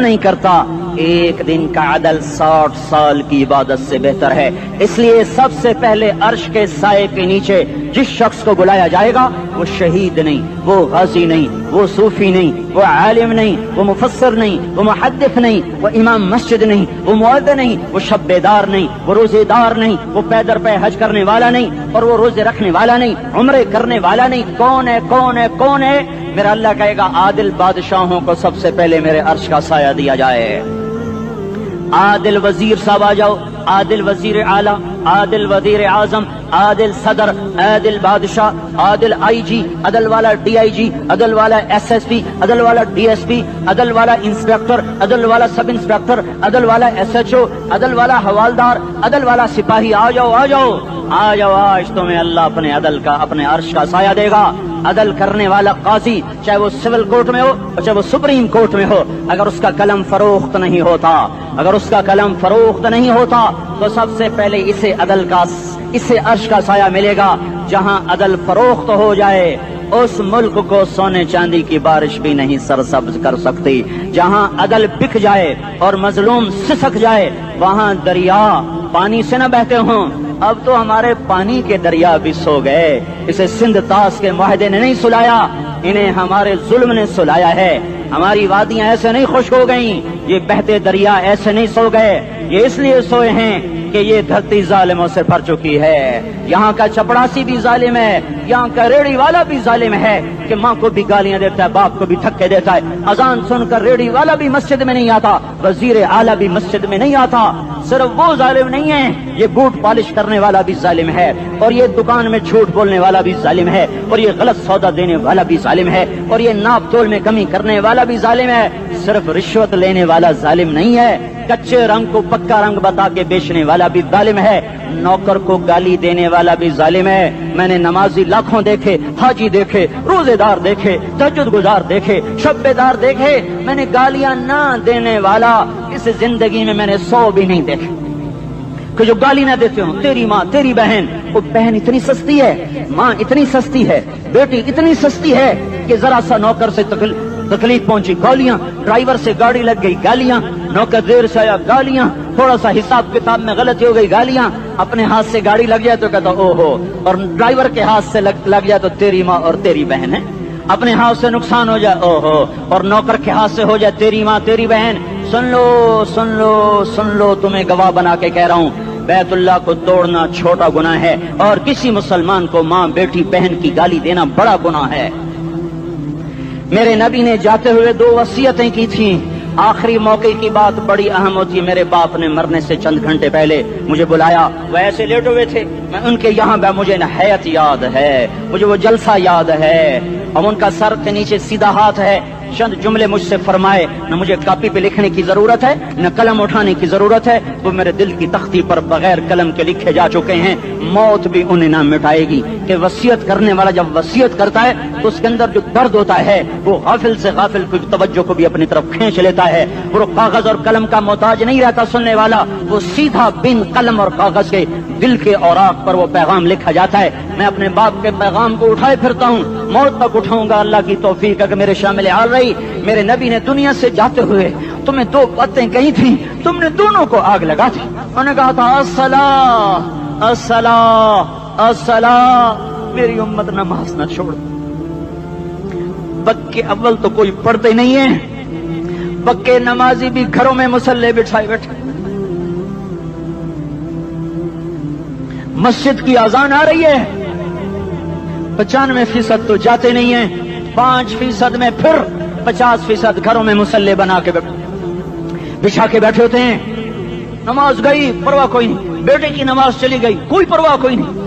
نہیں کرتا، ایک دن کا عدل 60 سال کی عبادت سے بہتر ہے۔ اس لیے سب سے پہلے عرش کے سائے کے نیچے جس شخص کو بلایا جائے گا وہ شہید نہیں، وہ غازی نہیں، وہ صوفی نہیں، وہ عالم نہیں، وہ مفسر نہیں، وہ محدث نہیں، وہ امام مسجد نہیں، وہ مؤذن نہیں، وہ شب بیدار نہیں، وہ روزے دار نہیں، وہ پیدر پہ حج کرنے والا نہیں، اور وہ روزے رکھنے والا نہیں، عمرے کرنے والا نہیں۔ کون ہے؟ کون ہے؟ کون ہے؟ میرا اللہ کہے گا عادل بادشاہوں کو سب سے پہلے میرے عرش کا سایہ دیا جائے۔ عادل وزیر صاحب آ جاؤ، عادل وزیر اعلیٰ، عادل وزیر اعظم، عادل صدر، عادل بادشاہ، عادل آئی جی، عدل والا ڈی آئی جی، عدل والا ایس ایس پی، عدل والا ڈی ایس پی، عدل والا انسپیکٹر، عدل والا سب انسپیکٹر، عدل والا ایس ایچ او، عدل والا حوالدار، عدل والا سپاہی، آ جاؤ آ جاؤ آ جاؤ، آج تمہیں اللہ اپنے عدل کا، اپنے عرش کا سایہ دے گا۔ عدل کرنے والا قاضی، چاہے وہ سول کورٹ میں ہو اور چاہے وہ سپریم کورٹ میں ہو، اگر اس کا قلم فروخت نہیں ہوتا، اگر اس کا قلم فروخت نہیں ہوتا تو سب سے پہلے اسے عدل کا، اسے عرش کا سایہ ملے گا۔ جہاں عدل فروخت ہو جائے اس ملک کو سونے چاندی کی بارش بھی نہیں سرسبز کر سکتی۔ جہاں عدل بک جائے اور مظلوم سسک جائے وہاں دریا پانی سے نہ بہتے ہوں۔ اب تو ہمارے پانی کے دریا بھی سو گئے، اسے سندھ طاس کے معاہدے نے نہیں سلایا، انہیں ہمارے ظلم نے سلایا ہے۔ ہماری وادیاں ایسے نہیں خشک ہو گئیں، یہ بہتے دریا ایسے نہیں سو گئے، یہ اس لیے سوئے ہیں کہ یہ دھرتی ظالموں سے بھر چکی ہے۔ یہاں کا چپڑاسی بھی ظالم ہے، یہاں کا ریڑھی والا بھی ظالم ہے کہ ماں کو بھی گالیاں دیتا ہے، باپ کو بھی دھکے دیتا ہے۔ اذان سن کر ریڑھی والا بھی مسجد میں نہیں آتا، وزیر اعلیٰ بھی مسجد میں نہیں آتا۔ صرف وہ ظالم نہیں ہے، یہ بوٹ پالش کرنے والا بھی ظالم ہے، اور یہ دکان میں جھوٹ بولنے والا بھی ظالم ہے، اور یہ غلط سودا دینے والا بھی ظالم ہے، اور یہ ناپ تول میں کمی کرنے والا بھی ظالم ہے۔ صرف رشوت لینے والا ظالم نہیں ہے، کچے رنگ کو پکا رنگ بتا کے بیچنے والا بھی ظالم ہے، نوکر کو گالی دینے والا بھی ظالم ہے۔ میں نے نمازی لاکھوں دیکھے، حاجی دیکھے، روزے دار دیکھے، تہجد گزار دیکھے، شب بیدار دیکھے، میں نے گالیاں نہ دینے والا اس زندگی میں نے 100 بھی نہیں دیکھے کہ جو گالی نہ دیتے ہوں۔ تیری ماں، تیری بہن، وہ بہن اتنی سستی ہے، ماں اتنی سستی ہے، بیٹی اتنی سستی ہے کہ ذرا سا نوکر سے تکلیف پہنچی گالیاں، ڈرائیور سے گاڑی لگ گئی گالیاں، نوکر دیر سے آیا گالیاں، تھوڑا سا حساب کتاب میں غلطی ہو گئی گالیاں، اپنے ہاتھ سے گاڑی لگ جائے تو کہتا او ہو، اور ڈرائیور کے ہاتھ سے لگ جائے تو تیری ماں اور تیری بہن ہے، اپنے ہاتھ سے نقصان ہو جائے او ہو، اور نوکر کے ہاتھ سے ہو جائے تیری ماں تیری بہن۔ سن لو سن لو سن لو، تمہیں گواہ بنا کے کہہ رہا ہوں، بیت اللہ کو توڑنا چھوٹا گناہ ہے، اور کسی مسلمان کو ماں بیٹی بہن کی گالی دینا بڑا گناہ ہے۔ میرے نبی نے جاتے ہوئے 2 وصیتیں کی تھیں، آخری موقع کی بات بڑی اہم ہوتی ہے۔ میرے باپ نے مرنے سے چند گھنٹے پہلے مجھے بلایا، وہ ایسے لیٹے ہوئے تھے، میں ان کے یہاں مجھے نہایت یاد ہے، مجھے وہ جلسہ یاد ہے، اور ان کا سر کے نیچے سیدھا ہاتھ ہے۔ چند جملے مجھ سے فرمائے، نہ مجھے کاپی پہ لکھنے کی ضرورت ہے نہ قلم اٹھانے کی ضرورت ہے، وہ میرے دل کی تختی پر بغیر قلم کے لکھے جا چکے ہیں، موت بھی انہیں نہ مٹائے گی۔ کہ وصیت کرنے والا جب وصیت کرتا ہے تو اس کے اندر جو درد ہوتا ہے وہ غافل سے غافل کی توجہ کو بھی اپنی طرف کھینچ لیتا ہے، وہ کاغذ اور قلم کا محتاج نہیں رہتا سننے والا، وہ سیدھا بن قلم اور کاغذ کے دل کے اوراق پر وہ پیغام لکھا جاتا ہے۔ میں اپنے باپ کے پیغام کو اٹھائے پھرتا ہوں، موت تک اٹھاؤں گا، اللہ کی توفیق ہے کہ میرے شامل حال رہی۔ میرے نبی نے دنیا سے جاتے ہوئے تمہیں 2 باتیں کہی تھیں، تم نے دونوں کو آگ لگا دی۔ انہوں نے کہا تھا الصلاۃ الصلاۃ الصلاۃ، میری امت نماز نہ چھوڑ۔ پکے اول تو کوئی پڑھتے نہیں ہیں، پکے نمازی بھی گھروں میں مصلے بٹھائے بیٹھے، مسجد کی اذان آ رہی ہے، 95% تو جاتے نہیں ہیں، 5% میں پھر 50% گھروں میں مصلے بنا کے بچھا کے بیٹھے ہوتے ہیں۔ نماز گئی پرواہ کوئی نہیں، بیٹے کی نماز چلی گئی کوئی پرواہ کوئی نہیں،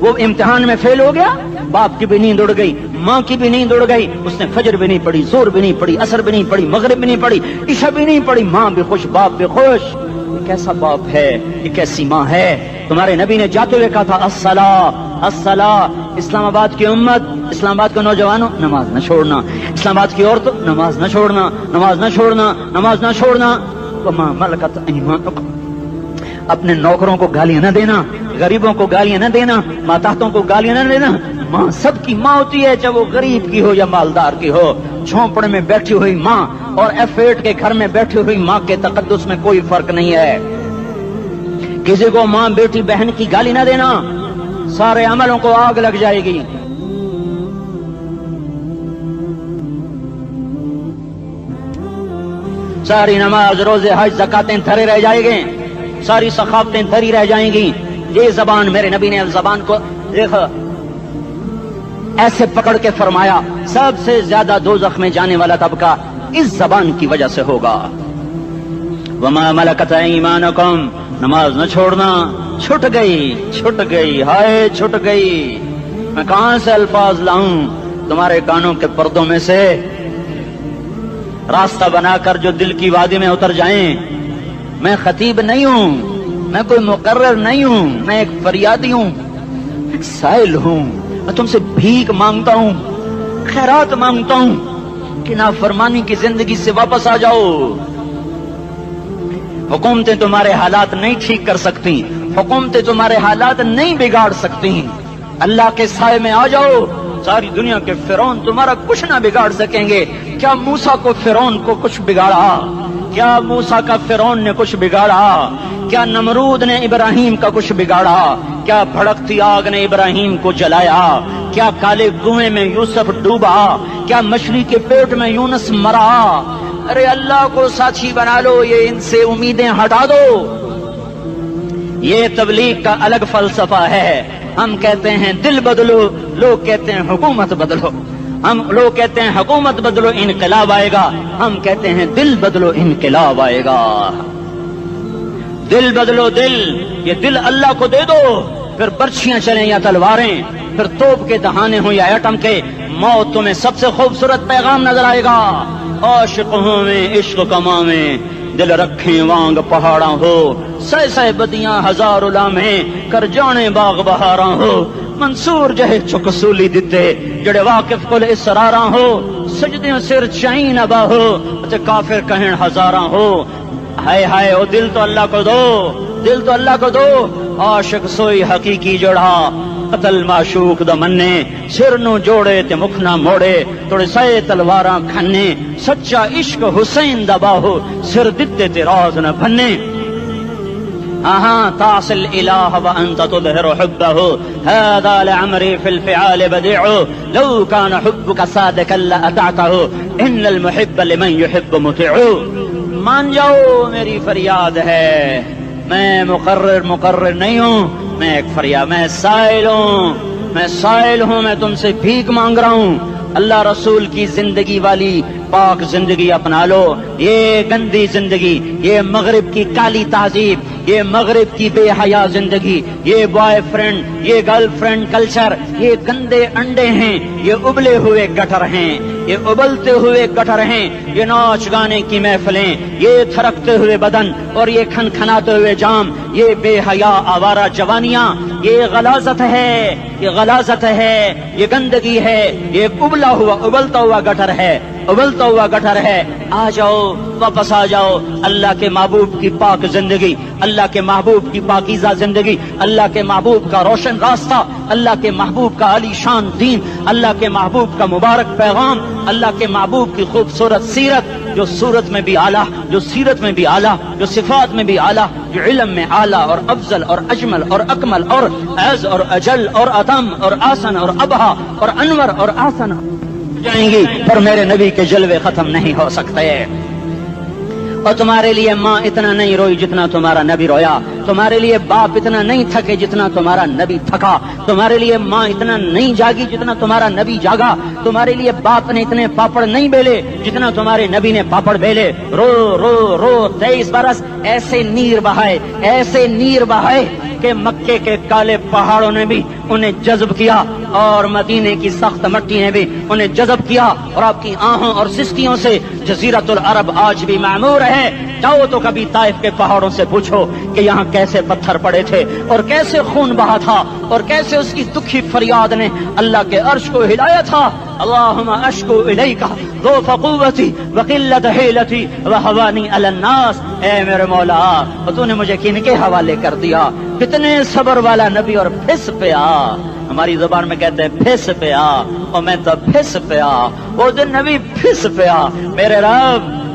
وہ امتحان میں فیل ہو گیا، باپ کی بھی نیند اڑ گئی، ماں کی بھی نیند اڑ گئی، اس نے فجر بھی نہیں پڑھی، زور بھی نہیں پڑھی، عصر بھی نہیں پڑھی، مغرب بھی نہیں پڑھی، عشاء بھی نہیں پڑھی، ماں بھی خوش باپ بھی خوش۔ یہ کیسا باپ ہے، یہ کیسی ماں ہے؟ تمہارے نبی نے جاتے ہوئے کہا تھا الصلاۃ الصلاۃ۔ اسلام آباد کی امت، اسلام آباد کے نوجوانوں، نماز نہ چھوڑنا، اسلام آباد کی عورتوں، نماز نہ چھوڑنا، نماز نہ چھوڑنا، نماز نہ چھوڑنا۔ وما ملکت ایمانکم، اپنے نوکروں کو گالیاں نہ دینا، غریبوں کو گالیاں نہ دینا، ماتحتوں کو گالیاں نہ دینا۔ ماں سب کی ماں ہوتی ہے، چاہے وہ غریب کی ہو یا مالدار کی ہو۔ جھونپڑے میں بیٹھی ہوئی ماں اور F8 کے گھر میں بیٹھی ہوئی ماں کے تقدس میں کوئی فرق نہیں ہے. کسی کو ماں بیٹی بہن کی گالی نہ دینا، سارے عملوں کو آگ لگ جائے گی. ساری نماز روزے حج زکاتیں دھرے رہ جائیں گے، ساری ثقافتیں دھری رہ جائیں گی. یہ زبان میرے نبی نے زبان کو دیکھا ایسے پکڑ کے فرمایا سب سے زیادہ دوزخ میں جانے والا طبقہ اس زبان کی وجہ سے ہوگا. وما ملکت ایمانکم، نماز نہ چھوڑنا. چھٹ گئی ہائے چھٹ گئی. میں کہاں سے الفاظ لاؤں تمہارے کانوں کے پردوں میں سے راستہ بنا کر جو دل کی وادی میں اتر جائیں. میں خطیب نہیں ہوں، میں کوئی مقرر نہیں ہوں، میں ایک فریادی ہوں، ایک سائل ہوں. میں تم سے بھیک مانگتا ہوں، خیرات مانگتا ہوں کہ نافرمانی کی زندگی سے واپس آ جاؤ. حکومتیں تمہارے حالات نہیں ٹھیک کر سکتی، حکومتیں تمہارے حالات نہیں بگاڑ سکتی. اللہ کے سائے میں آ جاؤ. ساری دنیا کے فرعون تمہارا کچھ نہ بگاڑ سکیں گے. کیا موسیٰ کو فرعون کو کچھ بگاڑا؟ کیا موسیٰ کا فرعون نے کچھ بگاڑا؟ کیا نمرود نے ابراہیم کا کچھ بگاڑا؟ کیا بھڑکتی آگ نے ابراہیم کو جلایا؟ کیا کالے کنویں میں یوسف ڈوبا؟ کیا مچھلی کے پیٹ میں یونس مرا؟ ارے اللہ کو ساتھی بنا لو، یہ ان سے امیدیں ہٹا دو. یہ تبلیغ کا الگ فلسفہ ہے. ہم کہتے ہیں دل بدلو، لوگ کہتے ہیں حکومت بدلو. لوگ کہتے ہیں حکومت بدلو انقلاب آئے گا، ہم کہتے ہیں دل بدلو انقلاب آئے گا. دل بدلو دل، یہ دل اللہ کو دے دو. پھر برچھیاں چلیں یا تلواریں، پھر توپ کے دہانے ہوں یا ایٹم کے، موت تمہیں سب سے خوبصورت پیغام نظر آئے گا. عاشق ہوں میں عشق کما میں، دل رکھیں وانگ پہاڑاں ہو، سہ بدیاں ہزار لامیں کر جانے باغ بہاراں ہو. منصور جہے چکسولی دتے جڑے واقف کل اسراراں ہو، سجدیوں سر چائن ابا ہو کافر کہیں ہزاراں ہو. ہائے ہائے او دل تو اللہ کو دو، دل تو اللہ کو دو. عاشق سوئی حقیقی جوڑا، قتل معشوق دا مننے، سر نو جوڑے تے مکھ نہ موڑے، توڑے سائے تلواراں کھنے. سچا عشق حسین دا باہو، سر دتے تے راز نہ بھنے. تعصي الإله وأنت تظهر حبه، هذا لعمري في الفعال بديع، لو كان حبك صادقا لأطعته، إن المحب لمن يحب مطيع. مان جاؤ میری فریاد ہے، میں مقرر نہیں ہوں، میں ایک فریاد، میں سائل ہوں، میں تم سے بھیک مانگ رہا ہوں. اللہ رسول کی زندگی والی پاک زندگی اپنا لو. یہ گندی زندگی، یہ مغرب کی کالی تہذیب، یہ مغرب کی بے حیا زندگی، یہ بوائے فرینڈ، یہ گرل فرینڈ کلچر، یہ گندے انڈے ہیں، یہ ابلے ہوئے گٹر ہیں، یہ ابلتے ہوئے گٹر ہیں. یہ ناچ گانے کی محفلیں، یہ تھرکتے ہوئے بدن اور یہ کھنکھناتے ہوئے جام، یہ بے حیا آوارہ جوانیاں، یہ غلاظت ہے، یہ غلاظت ہے، یہ گندگی ہے، یہ ابلتا ہوا گٹر ہے، ابلتا ہوا گٹر ہے. آ جاؤ، واپس آ جاؤ. اللہ کے محبوب کی پاک زندگی، اللہ کے محبوب کی پاکیزہ زندگی، اللہ کے محبوب کا روشن راستہ، اللہ کے محبوب کا علی شان دین، اللہ کے محبوب کا مبارک پیغام، اللہ کے محبوب کی خوبصورت سیرت، جو صورت میں بھی اعلیٰ، جو سیرت میں بھی اعلیٰ، جو صفات میں بھی اعلیٰ، جو علم میں اعلیٰ اور افضل اور اجمل اور اکمل اور اعز اور اجل اور اتم اور آسن اور ابہا اور انور اور آسن جائیں گی، پر میرے نبی کے جلوے ختم نہیں ہو سکتے. اور تمہارے لیے ماں اتنا نہیں روئی جتنا تمہارا نبی رویا، تمہارے لیے باپ اتنا نہیں تھکے جتنا تمہارا نبی تھکا، تمہارے لیے ماں اتنا نہیں جاگی جتنا تمہارا نبی جاگا، تمہارے لیے باپ نے اتنے پاپڑ نہیں بیلے جتنا تمہارے نبی نے پاپڑ بیلے. رو رو رو 23 برس ایسے نیر بہائے کہ مکے کے کالے پہاڑوں نے بھی انہیں جذب کیا اور مدینے کی سخت مٹی نے بھی انہیں جذب کیا، اور آپ کی آہوں اور سسکیوں سے جزیرت العرب آج بھی معمور ہے. جاؤ تو کبھی طائف کے پہاڑوں سے پوچھو کہ یہاں کیسے پتھر پڑے تھے اور کیسے خون بہا تھا اور کیسے اس کی دکھی فریاد نے اللہ کے عرش کو ہلایا تھا. اللہم اشکو الیکا ضعف قوتی وقلت حیلتی وہوانی علی الناس. اے میرے مولا، تو نے مجھے کن کے حوالے کر دیا؟ کتنے صبر والا نبی اور پھس پیا. ہماری زبان میں کہتے ہیں پھس پیا، اور میں تو پھس پیا. وہ دن نبی پھس پیا. میرے رب